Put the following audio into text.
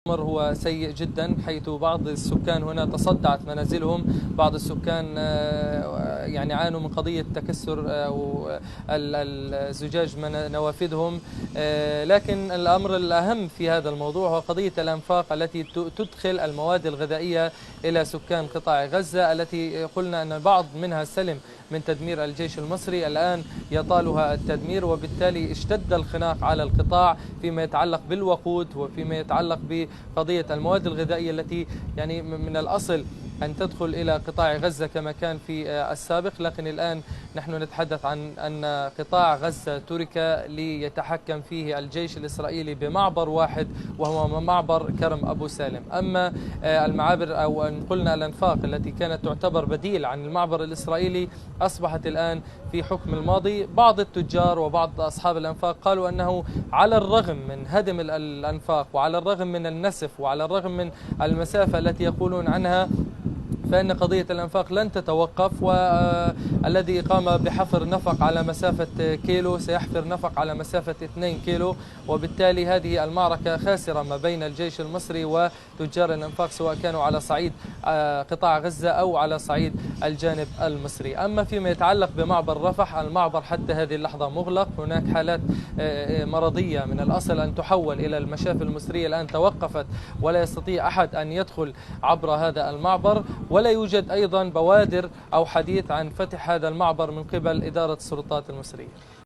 الأمر هو سيء جدا، حيث بعض السكان هنا تصدعت منازلهم. بعض السكان يعني عانوا من قضية تكسر الزجاج من نوافذهم. لكن الأمر الأهم في هذا الموضوع هو قضية الأنفاق التي تدخل المواد الغذائية إلى سكان قطاع غزة، التي قلنا أن بعض منها سلم من تدمير الجيش المصري. الآن يطالها التدمير، وبالتالي اشتد الخناق على القطاع فيما يتعلق بالوقود وفيما يتعلق بقضية المواد الغذائية التي يعني من الأصل أن تدخل إلى قطاع غزة كما كان في السابق. لكن الآن نحن نتحدث عن أن قطاع غزة ترك ليتحكم فيه الجيش الإسرائيلي بمعبر واحد، وهو معبر كرم أبو سالم. أما المعابر أو أن قلنا الأنفاق التي كانت تعتبر بديل عن المعبر الإسرائيلي أصبحت الآن في حكم الماضي. بعض التجار وبعض أصحاب الأنفاق قالوا أنه على الرغم من هدم الأنفاق وعلى الرغم من النسف وعلى الرغم من المسافة التي يقولون عنها، فإن قضية الأنفاق لن تتوقف، والذي قام بحفر نفق على مسافة كيلو سيحفر نفق على مسافة 2 كيلو. وبالتالي هذه المعركة خاسرة ما بين الجيش المصري وتجار الأنفاق، سواء كانوا على صعيد قطاع غزة أو على صعيد الجانب المصري. أما فيما يتعلق بمعبر رفح، المعبر حتى هذه اللحظة مغلق. هناك حالات مرضية من الأصل أن تحول إلى المشافي المصرية الآن توقفت، ولا يستطيع أحد أن يدخل عبر هذا المعبر، ولا يوجد أيضا بوادر أو حديث عن فتح هذا المعبر من قبل إدارة السلطات المصرية.